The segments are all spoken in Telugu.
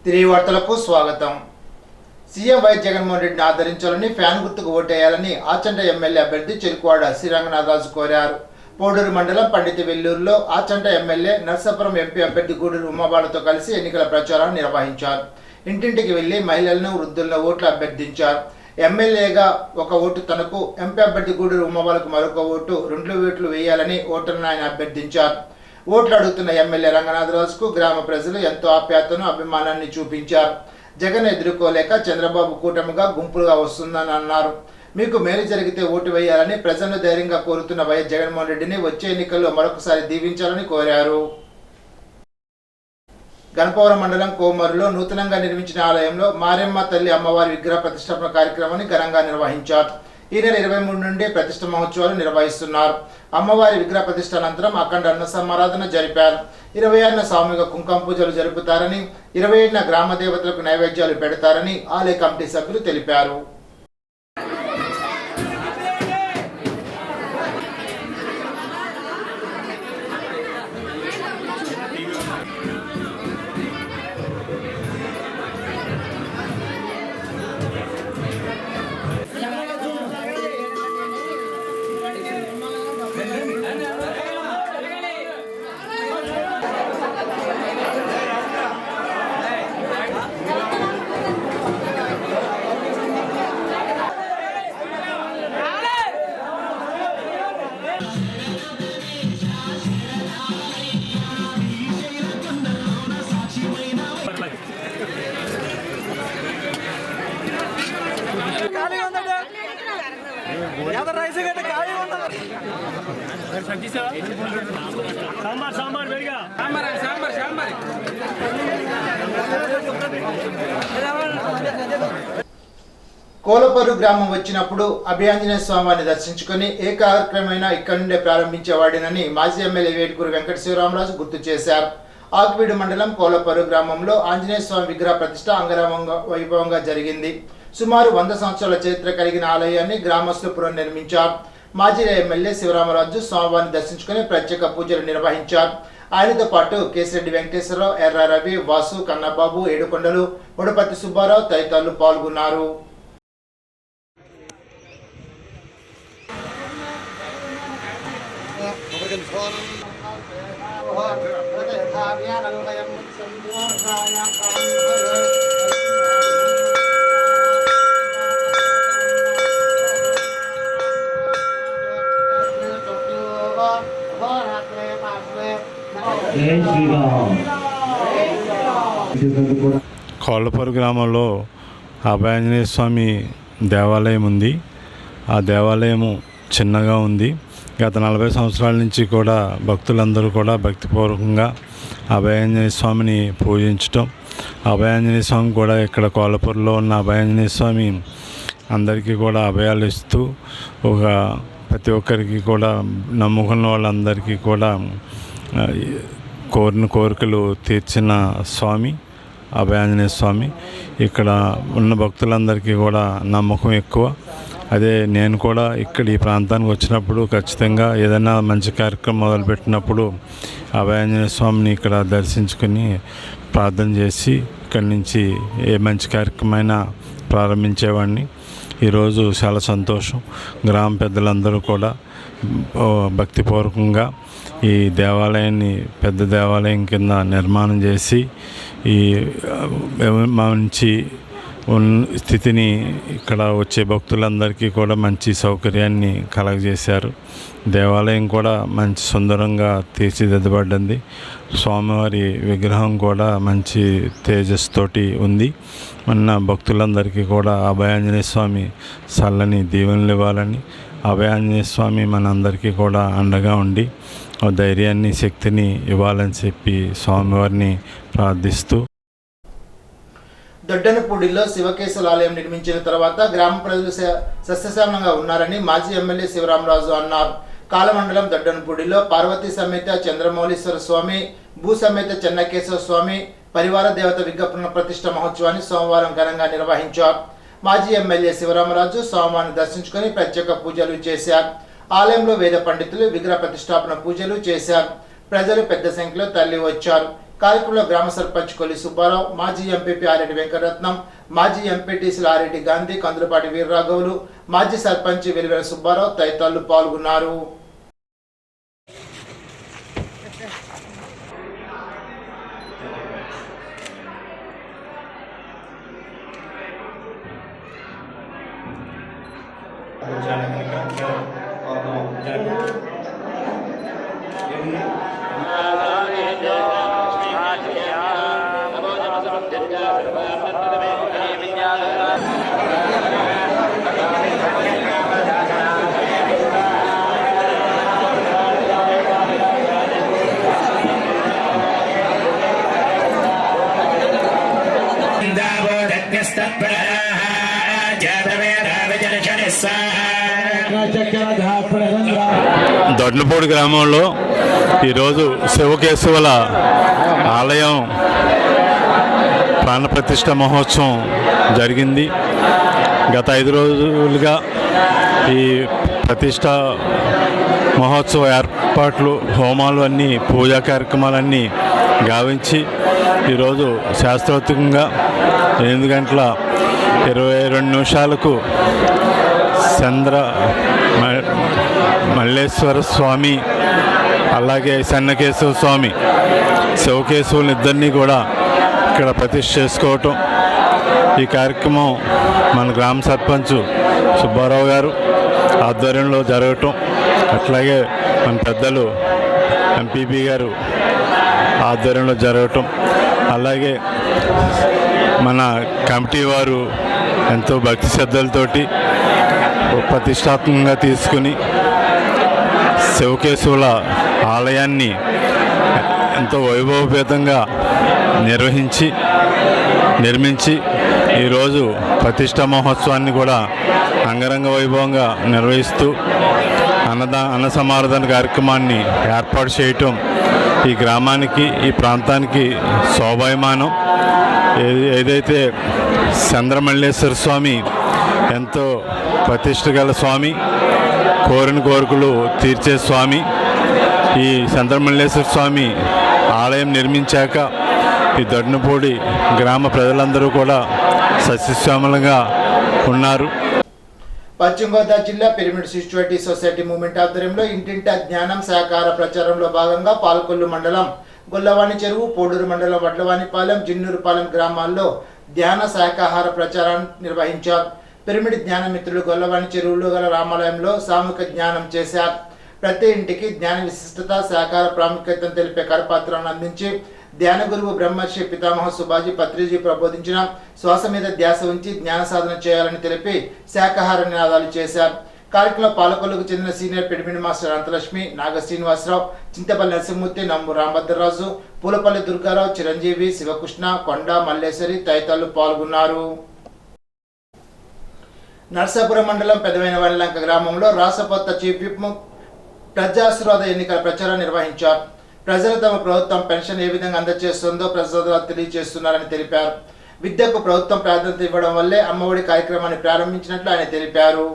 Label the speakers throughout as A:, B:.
A: తిరిగి వార్తలకు స్వాగతం. సీఎం వైఎస్ జగన్మోహన్ రెడ్డిని ఆదరించాలని ఫ్యాన్ గుర్తుకు ఓటేయాలని ఆచంట ఎమ్మెల్యే అభ్యర్థి చెరుకువాడ శ్రీరంగనాథరాజు కోరారు. పోడూరు మండలం పండిత వెల్లూరులో ఆచంట ఎమ్మెల్యే నర్సాపురం ఎంపీ అభ్యర్థి గూడూరు ఉమాబాలతో కలిసి ఎన్నికల ప్రచారాన్ని నిర్వహించారు. ఇంటింటికి వెళ్లి మహిళలను, వృద్ధులను ఓట్లు అభ్యర్థించారు. ఎమ్మెల్యేగా ఒక ఓటు తనకు, ఎంపీ అభ్యర్థి గూడూరు ఉమాబాలకు మరొక ఓటు, 2 ఓట్లు వేయాలని ఓటర్లను ఆయన అభ్యర్థించారు. ఓట్లు అడుగుతున్న ఎమ్మెల్యే రంగనాథరాజుకు గ్రామ ప్రజలు ఎంతో ఆప్యాయతను, అభిమానాన్ని చూపించారు. జగన్ ఎదుర్కోలేక చంద్రబాబు కూటమిగా గుంపులుగా వస్తుందని అన్నారు. మీకు మేలు జరిగితే ఓటు వేయాలని ప్రజలను ధైర్యంగా కోరుతున్న వైఎస్ జగన్మోహన్ రెడ్డిని వచ్చే ఎన్నికల్లో మరొకసారి దీవించాలని కోరారు. గణపవరం మండలం కోమరులో నూతనంగా నిర్మించిన ఆలయంలో మారెమ్మ తల్లి అమ్మవారి విగ్రహ ప్రతిష్టాపన కార్యక్రమాన్ని ఘనంగా నిర్వహించారు. ఈ నెల 23 నుండి ప్రతిష్ఠ మహోత్సవాలు నిర్వహిస్తున్నారు. అమ్మవారి విగ్రహ ప్రతిష్ఠ అనంతరం అఖండ అన్న సమారాధన జరిపారు. 26న సామూహిక కుంకుమ పూజలు జరుపుతారని, 27న గ్రామ దేవతలకు నైవేద్యాలు పెడతారని ఆలయ కమిటీ సభ్యులు తెలిపారు. కోలపర్రు గ్రామం వచ్చినప్పుడు అభయాంజనేయ స్వామిని దర్శించుకుని ఏ కార్యక్రమమైనా ఇక్కడి నుండే ప్రారంభించేవాడినని మాజీ ఎమ్మెల్యే వేడుకూరు వెంకట శివరామరాజు గుర్తు చేశారు. ఆకువీడు మండలం కోలపర్రు గ్రామంలో ఆంజనేయ స్వామి విగ్రహ ప్రతిష్ఠ అంగరంగ వైభవంగా జరిగింది. సుమారు 100 సంవత్సరాల చరిత్ర కలిగిన ఆలయాన్ని గ్రామస్తులు పునర్నిర్మించారు. మాజీ ఎమ్మెల్యే శివరామరాజు స్వామివారిని దర్శించుకుని ప్రత్యేక పూజలు నిర్వహించారు. ఆయనతో పాటు కేసిరెడ్డి వెంకటేశ్వరరావు, ఎర్ర రవి, వాసు, కన్నబాబు, ఏడుకొండలు, ఉడపతి సుబ్బారావు తదితరులు పాల్గొన్నారు.
B: కోళ్ళపర్రు గ్రామంలో అభయాంజనేయ స్వామి దేవాలయం ఉంది. ఆ దేవాలయము చిన్నగా ఉంది. గత 40 సంవత్సరాల నుంచి కూడా భక్తులందరూ కూడా భక్తిపూర్వకంగా అభయాంజనేయ స్వామిని పూజించటం, అభయాంజనేయ స్వామి కూడా ఇక్కడ కోళ్ళపర్రులో ఉన్న అభయాంజనేయ స్వామి అందరికీ కూడా అభయాలు ఇస్తూ ప్రతి ఒక్కరికి కూడా నమ్ముకున్న వాళ్ళందరికీ కూడా కోరిన కోరికలు తీర్చిన స్వామి అభయాంజనేయ స్వామి. ఇక్కడ ఉన్న భక్తులందరికీ కూడా నమ్మకం ఎక్కువ. అదే నేను కూడా ఇక్కడ ఈ ప్రాంతానికి వచ్చినప్పుడు ఖచ్చితంగా ఏదైనా మంచి కార్యక్రమం మొదలుపెట్టినప్పుడు అభయాంజనేయ స్వామిని ఇక్కడ దర్శించుకుని ప్రార్థన చేసి ఇక్కడి నుంచి ఏ మంచి కార్యక్రమమైనా ప్రారంభించేవాడిని. ఈరోజు చాలా సంతోషం. గ్రామ పెద్దలందరూ కూడా భక్తిపూర్వకంగా ఈ దేవాలయాన్ని పెద్ద దేవాలయం కింద నిర్మాణం చేసి ఈ మంచి స్థితిని ఇక్కడ వచ్చే భక్తులందరికీ కూడా మంచి సౌకర్యాన్ని కలగజేశారు. దేవాలయం కూడా మంచి సుందరంగా తీర్చిదిద్దబడింది. స్వామివారి విగ్రహం కూడా మంచి తేజస్సుతోటి ఉంది. మన భక్తులందరికీ కూడా అభయాంజనేయ స్వామి చల్లని దీవెనలు ఇవ్వాలని, అభయాంజనేయ స్వామి మనందరికీ కూడా అండగా ఉండి ధైర్యాన్ని, శక్తిని ఇవ్వాలని చెప్పి స్వామివారిని ప్రార్థిస్తూ
A: దొడ్డనపూడిలో శివకేశవుల ఆలయం నిర్మించిన తర్వాత గ్రామ ప్రజలు సస్యశ్యామలంగా ఉన్నారని మాజీ ఎమ్మెల్యే శివరామరాజు అన్నారు. కాలమండలం దొడ్డనపూడిలో పార్వతీ సమేత చంద్రమౌళీశ్వర స్వామి, భూ సమేత చెన్నకేశవ స్వామి పరివార దేవత విగ్రహ ప్రతిష్ఠ మహోత్సవాన్ని సోమవారం ఘనంగా నిర్వహించారు. మాజీ ఎమ్మెల్యే శివరామరాజు స్వామివారిని దర్శించుకుని ప్రత్యేక పూజలు చేశారు. ఆలయంలో వేద పండితులు విగ్రహ ప్రతిష్టాపన పూజలు చేశారు. ప్రజలు పెద్ద సంఖ్యలో తరలి వచ్చారు. కార్యక్రమంలో గ్రామ సర్పంచ్ కొల్లి సుబ్బారావు, మాజీ ఎంపీపీ ఆరెడ్డి వెంకటరత్నం, మాజీ ఎంపీటీసీలు ఆరెడ్డి గాంధీ, కందులపాటి వీర్రాఘవులు, మాజీ సర్పంచ్ వెలివెల సుబ్బారావు తదితరులు పాల్గొన్నారు.
B: దొడ్లపూడి గ్రామంలో ఈరోజు శివకేశవుల ఆలయం ప్రాణప్రతిష్ఠ మహోత్సవం జరిగింది. గత 5 రోజులుగా ఈ ప్రతిష్ట మహోత్సవ ఏర్పాట్లు, హోమాలు అన్నీ, పూజా కార్యక్రమాలన్నీ గావించి ఈరోజు శాస్త్రోక్తంగా 8 గంటల 22 నిమిషాలకు చంద్ర మల్లేశ్వర స్వామి, అలాగే సన్నకేశవ స్వామి, శివకేశవులు ఇద్దరినీ కూడా ఇక్కడ ప్రతిష్ఠ చేసుకోవటం, ఈ కార్యక్రమం మన గ్రామ సర్పంచ్ సుబ్బారావు గారు ఆధ్వర్యంలో జరగటం, అట్లాగే మన పెద్దలు ఎంపీపీ గారు ఆధ్వర్యంలో జరగటం, అలాగే మన కమిటీ వారు ఎంతో భక్తి శ్రద్ధలతోటి ప్రతిష్టాత్మకంగా తీసుకుని శివకేశవుల ఆలయాన్ని ఎంతో వైభవపేతంగా నిర్మించి ఈరోజు ప్రతిష్టా మహోత్సవాన్ని కూడా అంగరంగ వైభవంగా నిర్వహిస్తూ అన్న సమారాధన కార్యక్రమాన్ని ఏర్పాటు చేయటం ఈ గ్రామానికి, ఈ ప్రాంతానికి శోభాయమానం. ఏదైతే చంద్రమల్లేశ్వర స్వామి ఎంతో ప్రతిష్ఠ గల స్వామి, కోరిన కోరికలు తీర్చే స్వామి, ఈ చంద్రమల్లేశ్వర స్వామి ఆలయం నిర్మించాక ఈ దొడ్నపూడి గ్రామ ప్రజలందరూ కూడా సస్యశ్యామలంగా ఉన్నారు.
A: పశ్చిమ గోదావరి జిల్లా పిరమిడ్ సిస్చువాలిటీ సొసైటీ మూవ్మెంట్ ఆధ్వర్యంలో ఇంటింటా జ్ఞానం శాకాహార ప్రచారంలో భాగంగా పాలకొల్లు మండలం గొల్లవాణి చెరువు, పోడూరు మండలం వడ్లవాణిపాలెం, జిన్నూరుపాలెం గ్రామాల్లో ధ్యాన శాకాహార ప్రచారాన్ని నిర్వహించారు. పిరమిడ్ జ్ఞాన మిత్రులు గొల్లవాణి చెరువులో గల రామాలయంలో సామూహిక జ్ఞానం చేశారు. ప్రతి ఇంటికి జ్ఞాన విశిష్టత, శాకాహార ప్రాముఖ్యతను తెలిపే కరపత్రాలను అందించి ధ్యాన గురువు బ్రహ్మర్షి పితామహ సుభాజీ పత్రిజీ ప్రబోధించిన శ్వాస మీద ధ్యాస ఉంచి జ్ఞాన సాధన చేయాలని తెలిపి శాకాహార నినాదాలు చేశారు. కార్యక్రమంలో పాలకొల్లుకు చెందిన సీనియర్ పిరమిడ్ మాస్టర్ అంతలక్ష్మి, నాగ శ్రీనివాసరావు, చింతపల్లి నరసింహమూర్తి, నంబు రాంభద్రరాజు, పూలపల్లి దుర్గారావు, చిరంజీవి, శివకృష్ణ, కొండ మల్లేశ్వరి తదితరులు పాల్గొన్నారు. నర్సాపురం మండలం పెదవైనవానిలంక గ్రామంలో రాష్ట్ర చీఫ్ విప్ ప్రజాశీర్వాద ఎన్నికల ప్రచారం నిర్వహించారు. ప్రజలు తమ ప్రభుత్వం పెన్షన్ ఏ విధంగా అందజేస్తుందో ప్రజలు తెలియజేస్తున్నారని తెలిపారు. విద్యకు ప్రభుత్వం ప్రాధాన్యత ఇవ్వడం వల్లే అమ్మఒడి కార్యక్రమాన్ని ప్రారంభించినట్లు ఆయన తెలిపారు.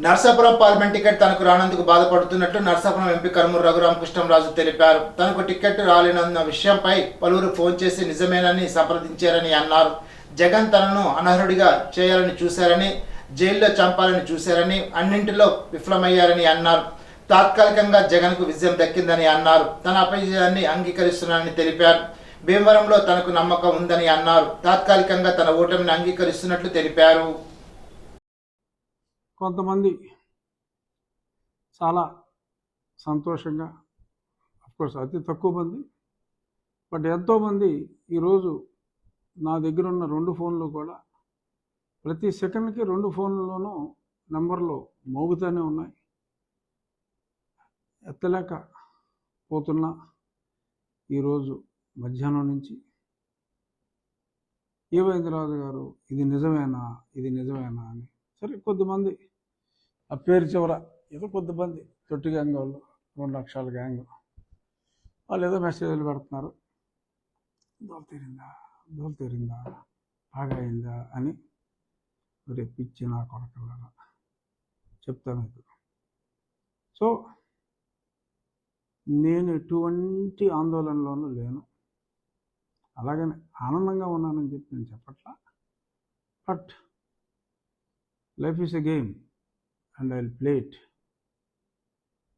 A: నర్సాపురం పార్లమెంట్ టికెట్ తనకు రానందుకు బాధపడుతున్నట్లు నర్సాపురం ఎంపీ కర్మూరు రఘురామకృష్ణంరాజు తెలిపారు. తనకు టికెట్ రాలేనన్న విషయంపై పలువురు ఫోన్ చేసి నిజమేనని సంప్రదించారని అన్నారు. జగన్ తనను అనర్హుడిగా చేయాలని చూశారని, జైల్లో చంపాలని చూశారని, అన్నింటిలో విఫలమయ్యారని అన్నారు. తాత్కాలికంగా జగన్కు విజయం దక్కిందని అన్నారు. తన అపజయాన్ని అంగీకరిస్తున్నానని తెలిపారు. భీమవరంలో తనకు నమ్మకం ఉందని అన్నారు. తాత్కాలికంగా తన ఓటమిని అంగీకరిస్తున్నట్లు తెలిపారు.
C: కొంతమంది చాలా సంతోషంగా, అఫ్కోర్స్ అతి తక్కువ మంది, బట్ ఎంతోమంది ఈరోజు నా దగ్గర ఉన్న 2 ఫోన్లు కూడా ప్రతి సెకండ్కి 2 ఫోన్లలోనూ నెంబర్లు మోగుతూనే ఉన్నాయి. ఎత్తలేక పోతున్నా ఈరోజు మధ్యాహ్నం నుంచి ఏమైందిరాజు గారు, ఇది నిజమేనా అని. సరే, కొద్దిమంది ఆ పేరు చివర ఏదో కొద్దిమంది తొట్టి గ్యాంగ్ వాళ్ళు, 2 లక్షల గ్యాంగ్ వాళ్ళు ఏదో మెసేజ్లు పెడుతున్నారు, దోలు తీరిందా బాగా అయిందా అని. రేపు ఇచ్చి నా కొడకల్లారా చెప్తాను మీకు. సో నేను ఎటువంటి ఆందోళనలోనూ లేను. అలాగని ఆనందంగా ఉన్నానని చెప్పి నేను చెప్పట్లా. But life is a game and I will play it.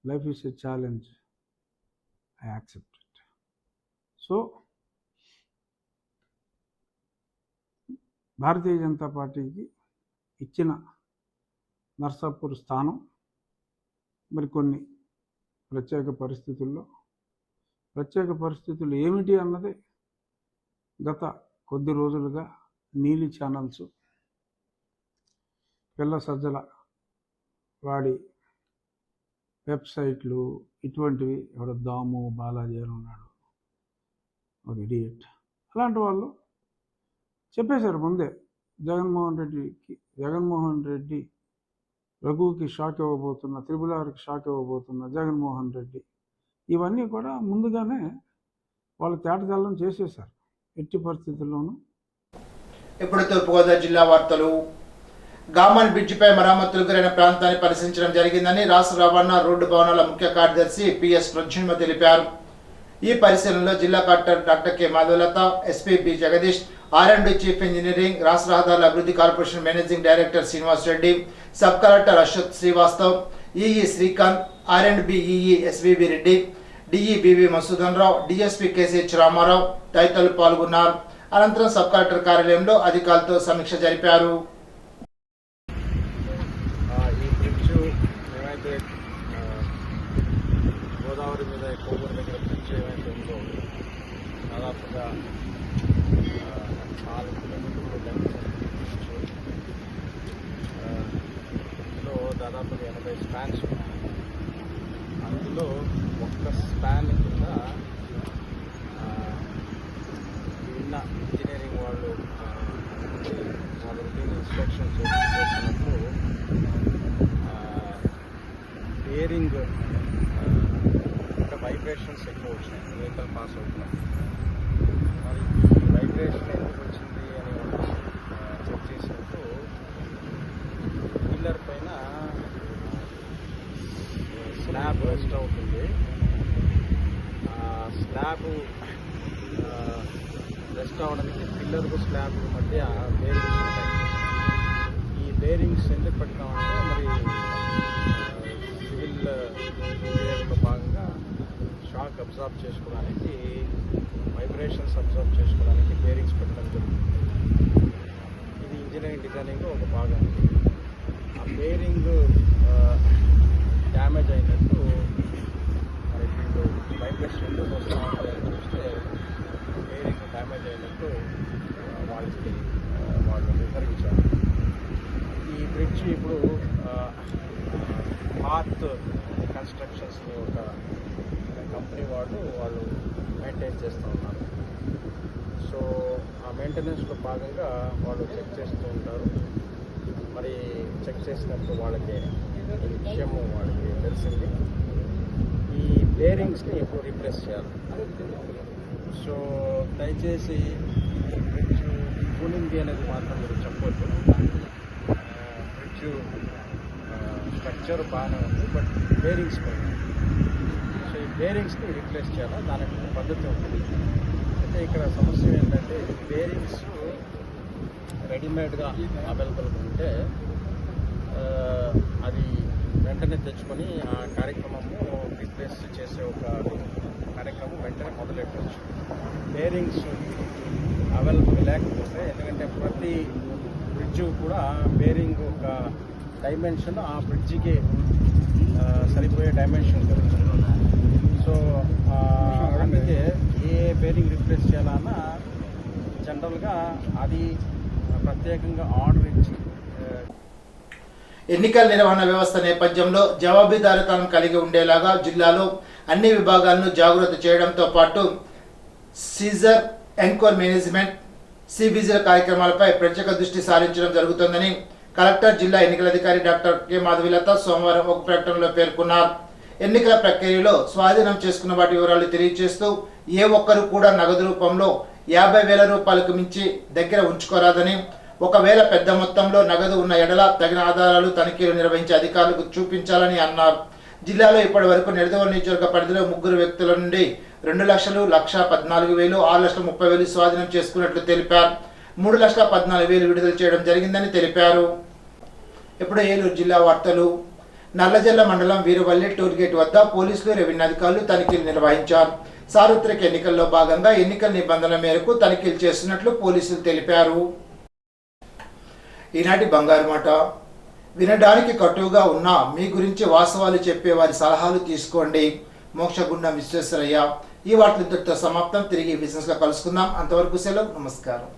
C: Life is a challenge, I accept it. So Bharatiya Janata పార్టీకి ఇచ్చిన నర్సాపూర్ స్థానం మరికొన్ని ప్రత్యేక పరిస్థితులు ఏమిటి అన్నది గత కొద్ది రోజులుగా నీలి ఛానల్స్, పిల్ల సజ్జల వాడి వెబ్సైట్లు ఇటువంటివి, ఎవడో దాము బాలాజీ అని ఉన్నాడు ఒక ఇడియట్, అలాంటి వాళ్ళు చెప్పేశారు ముందే జగన్మోహన్ రెడ్డి రఘుకి షాక్ ఇవ్వబోతున్న, త్రిపులార్కి షాక్ ఇవ్వబోతున్న జగన్మోహన్ రెడ్డి, ఇవన్నీ కూడా ముందుగానే వాళ్ళు తేటతెల్లం చేసేశారు. ఎట్టి పరిస్థితుల్లోనూ.
A: ఇప్పుడు తూర్పుగోదావరి జిల్లా వార్తలు. గామన్ బ్రిడ్జిపై మరమ్మతులు గురైన ప్రాంతాన్ని పరిశీలించడం జరిగిందని రాష్ట్ర రవాణా రోడ్డు భవనాల ముఖ్య కార్యదర్శి పిఎస్ ప్రచుమ తెలిపారు. ఈ పరిశీలనలో జిల్లా collector doctor K Madhavalatha, SP B Jagadish, R and B chief engineering, రాష్ట్ర రహదారుల అభివృద్ధి corporation managing director Srinivas Reddy, sub collector Ashok Srivastav, EE Srikanth, R and B EE SVB Reddy, DE BV Masudan Rao, DSP KCH Ramarao తదితరులు పాల్గొన్నారు. అనంతరం సబ్ కలెక్టర్ కార్యాలయంలో అధికారులతో సమీక్ష జరిపారు.
D: గోదావరి మీద కోవూరు దగ్గర బ్రిడ్జ్ ఏమైతే ఉందో దాదాపుగా 4 కిలోమీటర్ల లెంగ్త్ ఇందులో దాదాపుగా 80 స్పాన్స్ ఉన్నాయి. అందులో ఒక్క స్పాన్ కింద నిన్న ఇంజనీరింగ్ వాళ్ళు రొటీన్ ఇన్స్పెక్షన్ చేసినప్పుడు బేరింగ్ వైబ్రేషన్స్ ఎక్కువ వచ్చినాయి, వెహికల్ పాస్ అవుతున్నాయి. మరి ఈ వైబ్రేషన్ ఎందుకు వచ్చింది అని చెక్ చేసినప్పుడు పిల్లర్ పైన స్లాబ్ రెస్ట్ అవుతుంది. స్లాబ్ రెస్ట్ అవడానికి పిల్లర్కు స్లాబ్ మధ్య బేరింగ్స్ ఉంటాయి. ఈ బేరింగ్స్ ఎందుకు పెట్టామంటే మరి సివిల్ ఇంజనీరింగ్లో భాగంగా షాక్ అబ్జర్వ్ చేసుకోవడానికి, వైబ్రేషన్స్ అబ్జర్వ్ చేసుకోవడానికి బేరింగ్స్ పెట్టడం జరుగుతుంది. ఇది ఇంజనీరింగ్ డిజైనింగ్లో ఒక భాగం. ఆ బేరింగ్ డ్యామేజ్ అయినట్టు మరి ఇప్పుడు వైబ్రేషన్ ఎందుకు వస్తామని చూస్తే బేరింగ్ డ్యామేజ్ అయినట్టు వాళ్ళు నిర్ధారించారు. ఈ బ్రిడ్జ్ ఇప్పుడు పాత్ కన్స్ట్రక్షన్స్ని ఒక కంపెనీ వాళ్ళు మెయింటైన్ చేస్తూ ఉన్నారు. సో ఆ మెయింటెనెన్స్లో భాగంగా వాళ్ళు చెక్ చేస్తూ ఉంటారు. మరి చెక్ చేసినప్పుడు వాళ్ళకి ఈ విషయం వాళ్ళకి తెలిసింది. ఈ బేరింగ్స్ని ఇప్పుడు రీప్లేస్ చేయాలి. సో దయచేసి బ్రిడ్జ్ కూలింగ్ అనేది మాత్రం మీరు చెప్పొద్దు. బ్రిడ్జ్ స్ట్రక్చర్ బాగానే ఉంది, బట్ బేరింగ్స్ పోయింది. సో ఈ బేరింగ్స్ని రీప్లేస్ చేయాలి. దానికి పద్ధతి ఉంటుంది. అయితే ఇక్కడ సమస్య ఏంటంటే బేరింగ్స్ రెడీమేడ్గా అవైలబుల్గా ఉంటే అది వెంటనే తెచ్చుకొని ఆ కార్యక్రమము రీప్లేస్ చేసే ఒక కార్యక్రమం వెంటనే మొదలెట్టవచ్చు. బేరింగ్స్ అవైలబుల్ లేకపోతే, ఎందుకంటే ప్రతి బ్రిడ్జ్ కూడా బేరింగ్ ఒక డైమెన్షన్ ఆ బ్రిడ్జికి సరిపోయే డైమెన్షన్ దొరుకుతుంది. సో అందుకే ఏ బేరింగ్ రీప్లేస్ చేయాలన్నా జనరల్గా అది ప్రత్యేకంగా ఆర్డర్ ఇచ్చి.
A: ఎన్నికల నిర్వహణ వ్యవస్థ నేపథ్యంలో జవాబుదారీతనం కలిగి ఉండేలాగా జిల్లాలో అన్ని విభాగాలను జాగృతి చేయడంతో పాటు సీజర్, ఎన్కోర్ మేనేజ్మెంట్, సి విజిల్ కార్యక్రమాలపై ప్రత్యేక దృష్టి సారించడం జరుగుతుందని కలెక్టర్, జిల్లా ఎన్నికల అధికారి డాక్టర్ కె మాధవలత సోమవారం ఒక ప్రకటనలో పేర్కొన్నారు. ఎన్నికల ప్రక్రియలో స్వాధీనం చేసుకున్న వాటి వివరాలు తెలియజేస్తూ ఏ ఒక్కరు కూడా నగదు రూపంలో 50,000 రూపాయలకు మించి దగ్గర ఉంచుకోరాదని, ఒకవేళ పెద్ద మొత్తంలో నగదు ఉన్న ఎడల తగిన ఆధారాలు తనిఖీలు నిర్వహించే అధికారులకు చూపించాలని అన్నారు. జిల్లాలో ఇప్పటి వరకు నిడదవోలు నియోజకవర్గ పరిధిలో 3 వ్యక్తుల నుండి 2,14,000, 6,30,000 స్వాధీనం చేసుకున్నట్లు తెలిపారు. 3,14,000 విడుదల చేయడం జరిగిందని తెలిపారు. ఇప్పుడు ఏలూరు జిల్లా వార్తలు. నల్లజల్ల మండలం వీరవల్లి టోల్గేట్ వద్ద పోలీసులు, రెవెన్యూ అధికారులు తనిఖీలు నిర్వహించారు. సార్వత్రిక ఎన్నికల్లో భాగంగా ఎన్నికల నిబంధనల మేరకు తనిఖీలు చేస్తున్నట్లు పోలీసులు తెలిపారు. ఈనాటి బంగారు మాట. వినడానికి కటువుగా ఉన్నా మీ గురించి వాస్తవాలు చెప్పే వారి సలహాలు తీసుకోండి. మోక్షగుండం విశ్వేశ్వరయ్య. ఈ వార్తలు ఇంతటితో సమాప్తం. తిరిగి బిజినెస్లో కలుసుకుందాం. అంతవరకు సెలవు. నమస్కారం.